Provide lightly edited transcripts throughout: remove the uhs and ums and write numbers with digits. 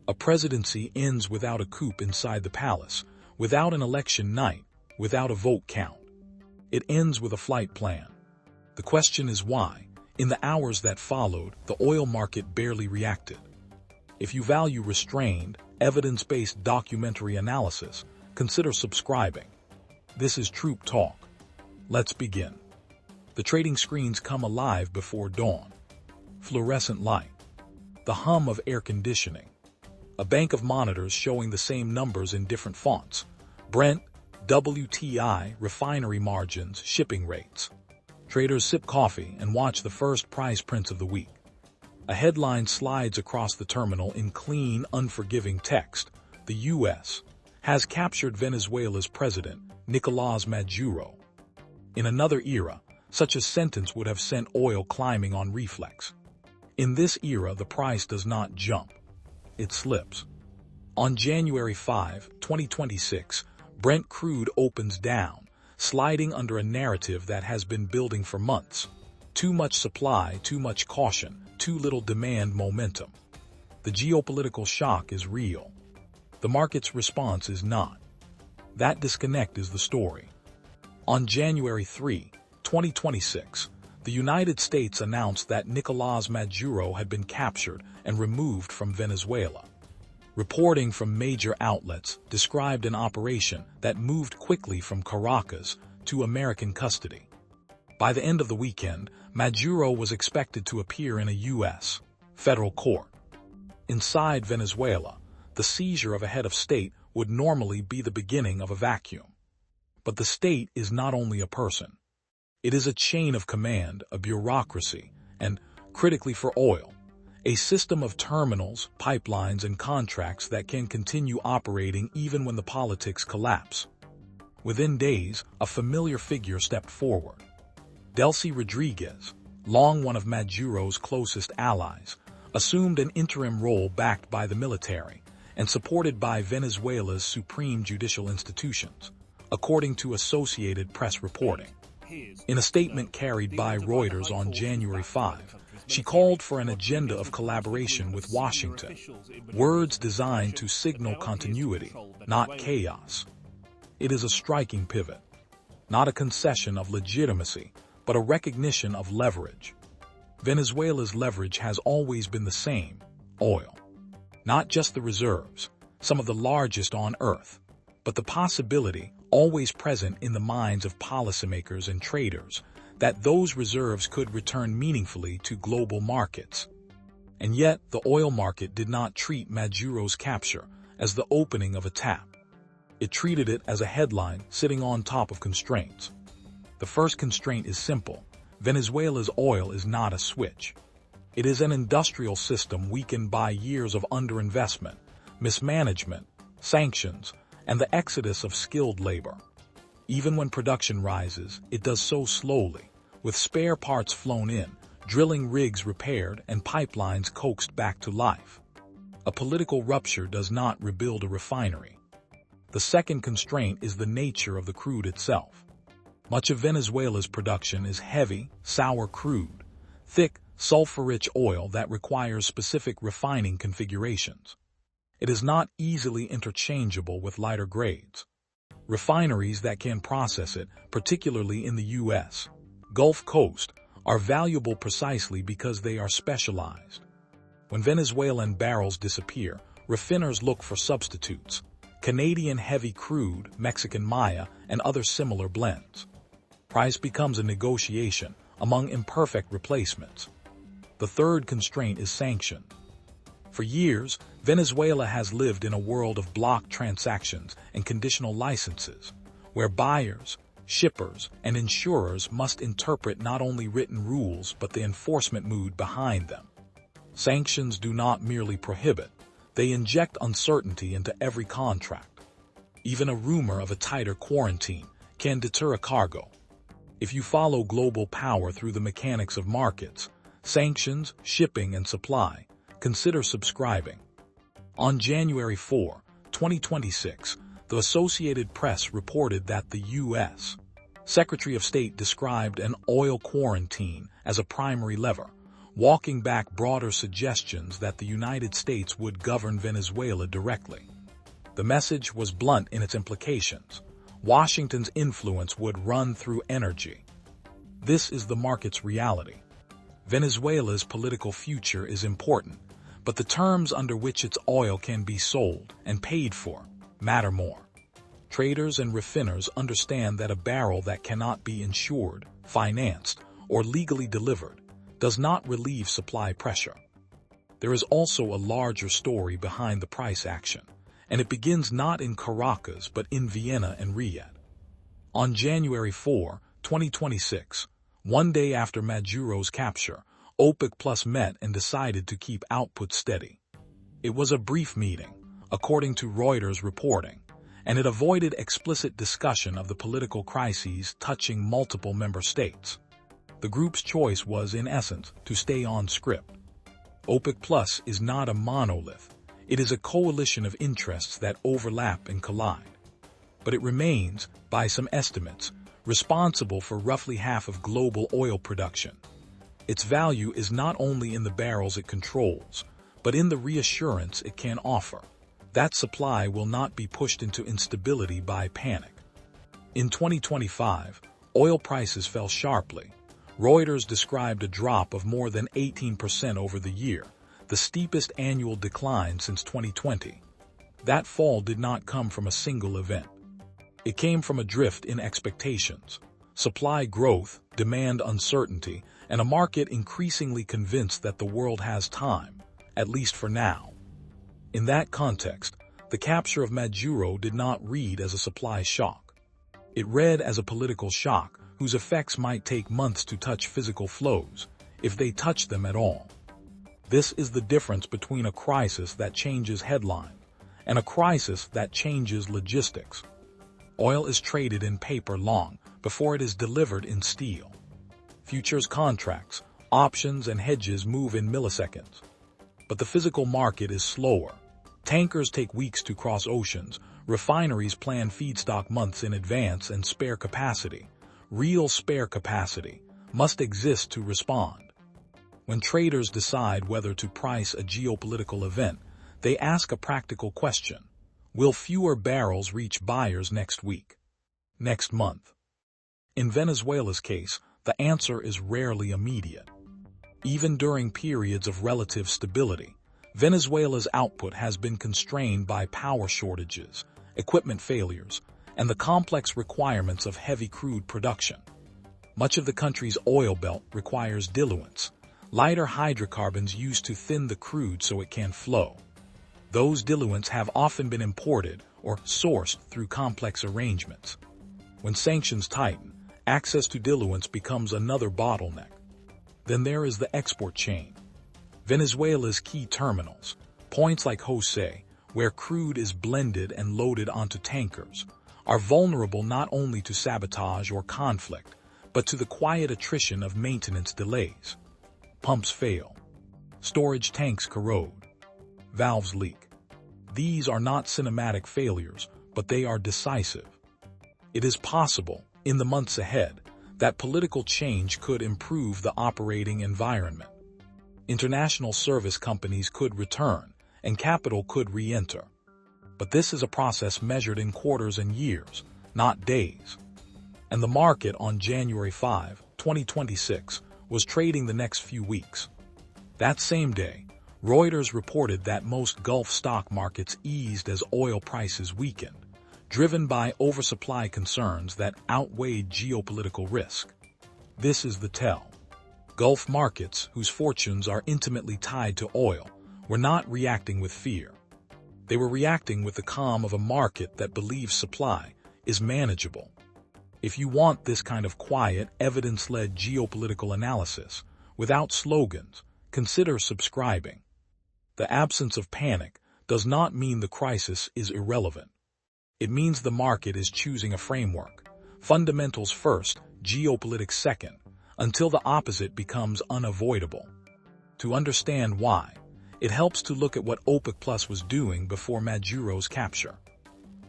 A presidency ends without a coup inside the palace, without an election night, without a vote count. It ends with a flight plan. The question is why, in the hours that followed, the oil market barely reacted. If you value restrained, evidence-based documentary analysis, consider subscribing. This is TroopTalk. Let's begin. The trading screens come alive before dawn. Fluorescent light. The hum of air conditioning. A bank of monitors showing the same numbers in different fonts. Brent, WTI, refinery margins, shipping rates. Traders sip coffee and watch the first price prints of the week. A headline slides across the terminal in clean, unforgiving text. The U.S. has captured Venezuela's president, Nicolas Maduro. In another era, such a sentence would have sent oil climbing on reflex. In this era, the price does not jump. It slips. On January 5, 2026, Brent crude opens down, sliding under a narrative that has been building for months. Too much supply, too much caution, too little demand momentum. The geopolitical shock is real. The market's response is not. That disconnect is the story. On January 3, 2026, the United States announced that Nicolas Maduro had been captured and removed from Venezuela. Reporting from major outlets described an operation that moved quickly from Caracas to American custody. By the end of the weekend, Maduro was expected to appear in a U.S. federal court. Inside Venezuela, the seizure of a head of state would normally be the beginning of a vacuum. But the state is not only a person. It is a chain of command, a bureaucracy, and, critically for oil, a system of terminals, pipelines, and contracts that can continue operating even when the politics collapse. Within days, a familiar figure stepped forward. Delcy Rodriguez, long one of Maduro's closest allies, assumed an interim role backed by the military and supported by Venezuela's supreme judicial institutions, according to Associated Press reporting. In a statement carried by Reuters on January 5, she called for an agenda of collaboration with Washington, words designed to signal continuity, not chaos. It is a striking pivot, not a concession of legitimacy, but a recognition of leverage. Venezuela's leverage has always been the same: oil. Not just the reserves, some of the largest on Earth, but the possibility, always present in the minds of policymakers and traders, that those reserves could return meaningfully to global markets. And yet, the oil market did not treat Maduro's capture as the opening of a tap. It treated it as a headline sitting on top of constraints. The first constraint is simple: Venezuela's oil is not a switch. It is an industrial system weakened by years of underinvestment, mismanagement, sanctions, and the exodus of skilled labor. Even when production rises, it does so slowly, with spare parts flown in, drilling rigs repaired, and pipelines coaxed back to life. A political rupture does not rebuild a refinery. The second constraint is the nature of the crude itself. Much of Venezuela's production is heavy, sour crude, thick, sulfur-rich oil that requires specific refining configurations. It is not easily interchangeable with lighter grades. Refineries that can process it, particularly in the U.S. Gulf Coast, are valuable precisely because they are specialized. When Venezuelan barrels disappear, refiners look for substitutes: Canadian heavy crude, Mexican Maya, and other similar blends. Price becomes a negotiation among imperfect replacements. The third constraint is sanctions. For years, Venezuela has lived in a world of block transactions and conditional licenses, where buyers, shippers, and insurers must interpret not only written rules but the enforcement mood behind them. Sanctions do not merely prohibit, they inject uncertainty into every contract. Even a rumor of a tighter quarantine can deter a cargo. If you follow global power through the mechanics of markets, sanctions, shipping, and supply, consider subscribing. On January 4, 2026, the Associated Press reported that the U.S. Secretary of State described an oil quarantine as a primary lever, walking back broader suggestions that the United States would govern Venezuela directly. The message was blunt in its implications. Washington's influence would run through energy. This is the market's reality. Venezuela's political future is important, but the terms under which its oil can be sold and paid for matter more. Traders and refiners understand that a barrel that cannot be insured, financed, or legally delivered does not relieve supply pressure. There is also a larger story behind the price action, and it begins not in Caracas but in Vienna and Riyadh. On January 4, 2026, one day after Maduro's capture, OPEC Plus met and decided to keep output steady. It was a brief meeting, according to Reuters reporting, and it avoided explicit discussion of the political crises touching multiple member states. The group's choice was, in essence, to stay on script. OPEC Plus is not a monolith. It is a coalition of interests that overlap and collide. But it remains, by some estimates, responsible for roughly half of global oil production. Its value is not only in the barrels it controls, but in the reassurance it can offer that supply will not be pushed into instability by panic. In 2025, oil prices fell sharply. Reuters described a drop of more than 18% over the year, the steepest annual decline since 2020. That fall did not come from a single event. It came from a drift in expectations, supply growth, demand uncertainty, and a market increasingly convinced that the world has time, at least for now. In that context, the capture of Maduro did not read as a supply shock. It read as a political shock whose effects might take months to touch physical flows, if they touch them at all. This is the difference between a crisis that changes headline and a crisis that changes logistics. Oil is traded in paper long before it is delivered in steel. Futures contracts, options, and hedges move in milliseconds. But the physical market is slower. Tankers take weeks to cross oceans, refineries plan feedstock months in advance, and spare capacity, real spare capacity, must exist to respond. When traders decide whether to price a geopolitical event, they ask a practical question. Will fewer barrels reach buyers next week? Next month? In Venezuela's case, the answer is rarely immediate. Even during periods of relative stability, Venezuela's output has been constrained by power shortages, equipment failures, and the complex requirements of heavy crude production. Much of the country's oil belt requires diluents, lighter hydrocarbons used to thin the crude so it can flow. Those diluents have often been imported or sourced through complex arrangements. When sanctions tighten, access to diluents becomes another bottleneck. Then there is the export chain. Venezuela's key terminals, points like Jose, where crude is blended and loaded onto tankers, are vulnerable not only to sabotage or conflict, but to the quiet attrition of maintenance delays. Pumps fail. Storage tanks corrode. Valves leak. These are not cinematic failures, but they are decisive. It is possible, in the months ahead, that political change could improve the operating environment. International service companies could return, and capital could re-enter. But this is a process measured in quarters and years, not days. And the market on January 5, 2026, was trading the next few weeks. That same day, Reuters reported that most Gulf stock markets eased as oil prices weakened, driven by oversupply concerns that outweighed geopolitical risk. This is the tell. Gulf markets, whose fortunes are intimately tied to oil, were not reacting with fear. They were reacting with the calm of a market that believes supply is manageable. If you want this kind of quiet, evidence-led geopolitical analysis, without slogans, consider subscribing. The absence of panic does not mean the crisis is irrelevant. It means the market is choosing a framework, fundamentals first, geopolitics second, until the opposite becomes unavoidable. To understand why, it helps to look at what OPEC Plus was doing before Maduro's capture.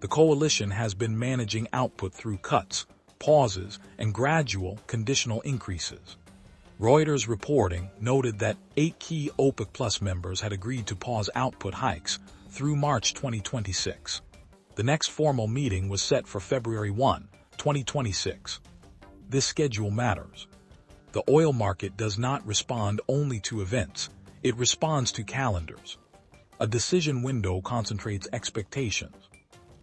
The coalition has been managing output through cuts, pauses, and gradual, conditional increases. Reuters reporting noted that 8 key OPEC Plus members had agreed to pause output hikes through March 2026. The next formal meeting was set for February 1, 2026. This schedule matters. The oil market does not respond only to events, it responds to calendars. A decision window concentrates expectations.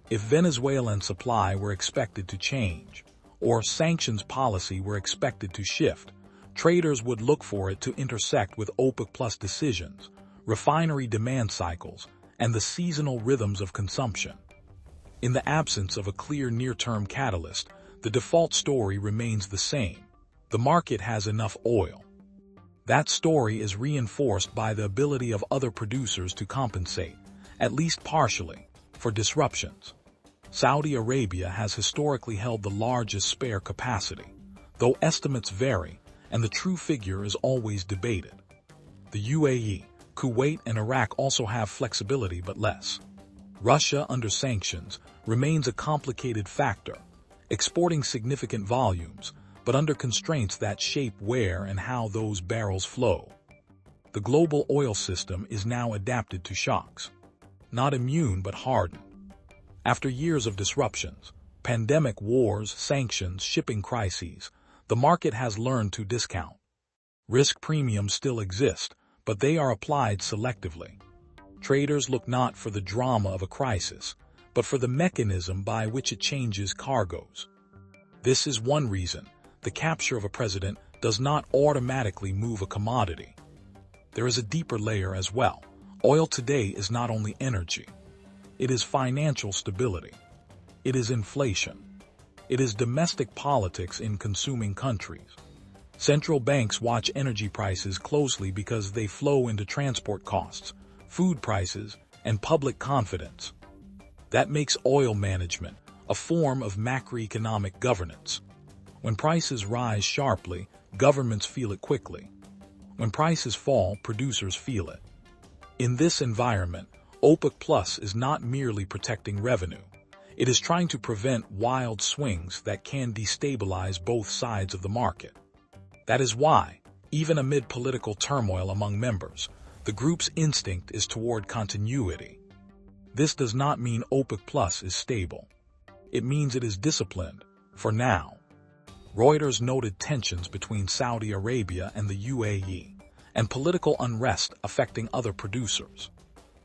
If Venezuelan supply were expected to change, or sanctions policy were expected to shift, traders would look for it to intersect with OPEC Plus decisions, refinery demand cycles, and the seasonal rhythms of consumption. In the absence of a clear near-term catalyst, the default story remains the same. The market has enough oil. That story is reinforced by the ability of other producers to compensate, at least partially, for disruptions. Saudi Arabia has historically held the largest spare capacity, though estimates vary and the true figure is always debated. The UAE, Kuwait, and Iraq also have flexibility but less. Russia, under sanctions, remains a complicated factor, exporting significant volumes, but under constraints that shape where and how those barrels flow. The global oil system is now adapted to shocks. Not immune but hardened. After years of disruptions, pandemic, wars, sanctions, shipping crises, the market has learned to discount. Risk premiums still exist, but they are applied selectively. Traders look not for the drama of a crisis, but for the mechanism by which it changes cargoes. This is one reason the capture of a president does not automatically move a commodity. There is a deeper layer as well. Oil today is not only energy. It is financial stability. It is inflation. It is domestic politics in consuming countries. Central banks watch energy prices closely because they flow into transport costs, food prices, and public confidence. That makes oil management a form of macroeconomic governance. When prices rise sharply, governments feel it quickly. When prices fall, producers feel it. In this environment, OPEC Plus is not merely protecting revenue. It is trying to prevent wild swings that can destabilize both sides of the market. That is why, even amid political turmoil among members, the group's instinct is toward continuity. This does not mean OPEC Plus is stable. It means it is disciplined, for now. Reuters noted tensions between Saudi Arabia and the UAE, and political unrest affecting other producers.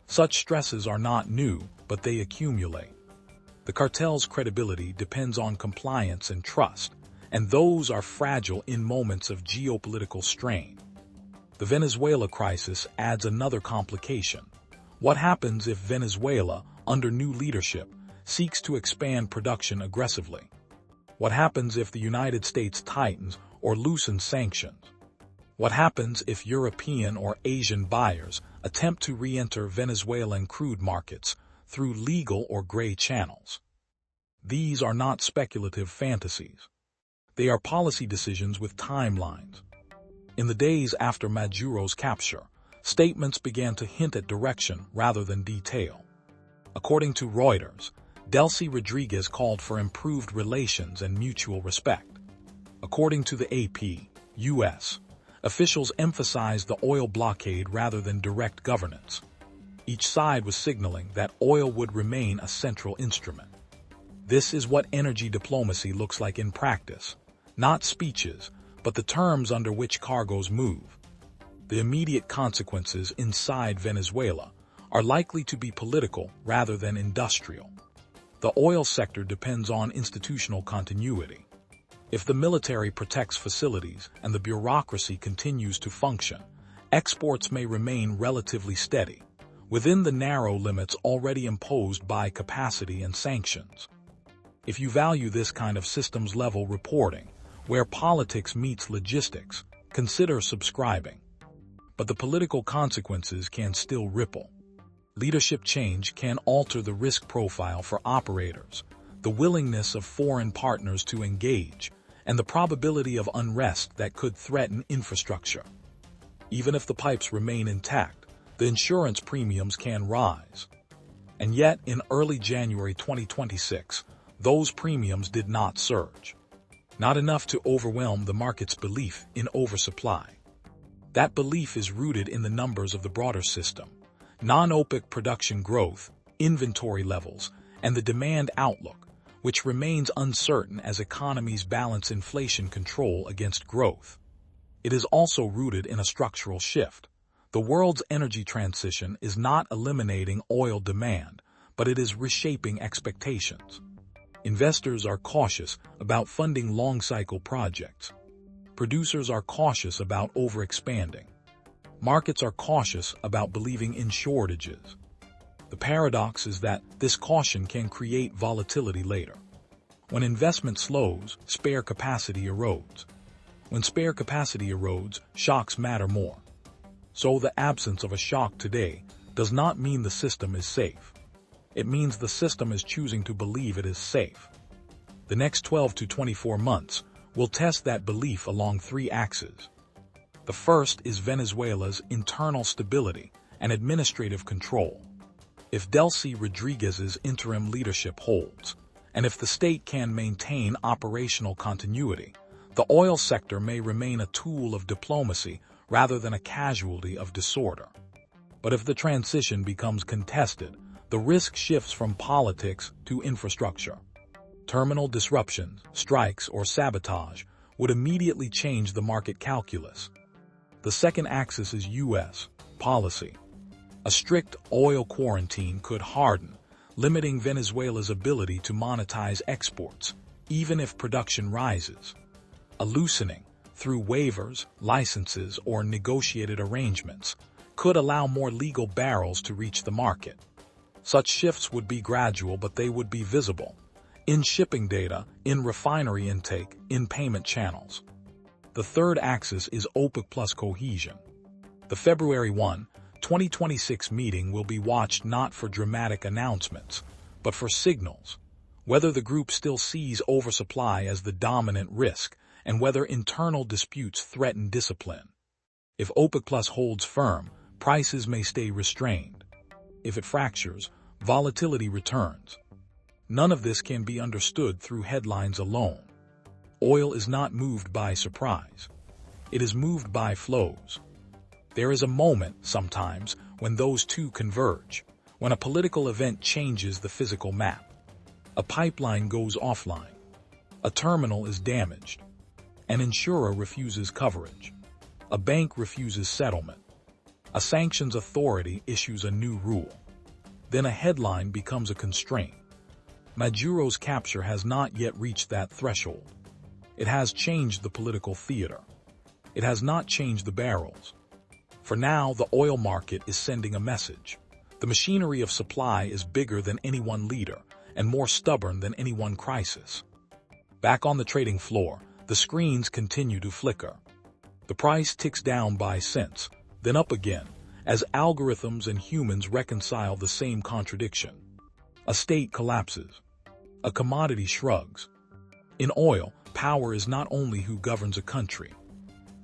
Such stresses are not new, but they accumulate. The cartel's credibility depends on compliance and trust, and those are fragile in moments of geopolitical strain. The Venezuela crisis adds another complication. What happens if Venezuela, under new leadership, seeks to expand production aggressively? What happens if the United States tightens or loosens sanctions? What happens if European or Asian buyers attempt to re-enter Venezuelan crude markets through legal or gray channels? These are not speculative fantasies. They are policy decisions with timelines. In the days after Maduro's capture, statements began to hint at direction rather than detail. According to Reuters, Delcy Rodriguez called for improved relations and mutual respect. According to the AP, U.S. officials emphasized the oil blockade rather than direct governance. Each side was signaling that oil would remain a central instrument. This is what energy diplomacy looks like in practice, not speeches, but the terms under which cargoes move. The immediate consequences inside Venezuela are likely to be political rather than industrial. The oil sector depends on institutional continuity. If the military protects facilities and the bureaucracy continues to function, exports may remain relatively steady, within the narrow limits already imposed by capacity and sanctions. If you value this kind of systems-level reporting, where politics meets logistics, consider subscribing. But the political consequences can still ripple. Leadership change can alter the risk profile for operators, the willingness of foreign partners to engage, and the probability of unrest that could threaten infrastructure. Even if the pipes remain intact, the insurance premiums can rise. And yet, in early January 2026, those premiums did not surge. not enough to overwhelm the market's belief in oversupply. That belief is rooted in the numbers of the broader system, non-OPEC production growth, inventory levels, and the demand outlook, which remains uncertain as economies balance inflation control against growth. It is also rooted in a structural shift. The world's energy transition is not eliminating oil demand, but it is reshaping expectations. Investors are cautious about funding long-cycle projects. Producers are cautious about overexpanding. Markets are cautious about believing in shortages. The paradox is that this caution can create volatility later. When investment slows, spare capacity erodes. When spare capacity erodes, shocks matter more. So the absence of a shock today does not mean the system is safe. It means the system is choosing to believe it is safe. The next 12 to 24 months will test that belief along three axes. The first is Venezuela's internal stability and administrative control. If Delcy Rodriguez's interim leadership holds, and if the state can maintain operational continuity, the oil sector may remain a tool of diplomacy rather than a casualty of disorder. But if the transition becomes contested, the risk shifts from politics to infrastructure. Terminal disruptions, strikes, or sabotage would immediately change the market calculus. The second axis is U.S. policy. A strict oil quarantine could harden, limiting Venezuela's ability to monetize exports, even if production rises. A loosening, through waivers, licenses, or negotiated arrangements, could allow more legal barrels to reach the market. Such shifts would be gradual, but they would be visible. In shipping data, in refinery intake, in payment channels. The third axis is OPEC plus cohesion. The February 1, 2026 meeting will be watched not for dramatic announcements, but for signals. Whether the group still sees oversupply as the dominant risk, and whether internal disputes threaten discipline. If OPEC plus holds firm, prices may stay restrained. If it fractures, volatility returns. None of this can be understood through headlines alone. Oil is not moved by surprise. It is moved by flows. There is a moment, sometimes, when those two converge, when a political event changes the physical map. A pipeline goes offline. A terminal is damaged. An insurer refuses coverage. A bank refuses settlement. A sanctions authority issues a new rule. Then a headline becomes a constraint. Maduro's capture has not yet reached that threshold. It has changed the political theater. It has not changed the barrels. For now, the oil market is sending a message. The machinery of supply is bigger than any one leader and more stubborn than any one crisis. Back on the trading floor, the screens continue to flicker. The price ticks down by cents, then up again, as algorithms and humans reconcile the same contradiction. A state collapses. A commodity shrugs. In oil, power is not only who governs a country.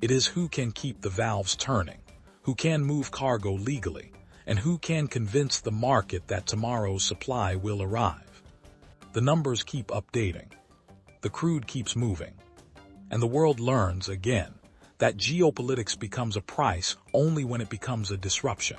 It is who can keep the valves turning, who can move cargo legally, and who can convince the market that tomorrow's supply will arrive. The numbers keep updating. The crude keeps moving. And the world learns again that geopolitics becomes a price only when it becomes a disruption.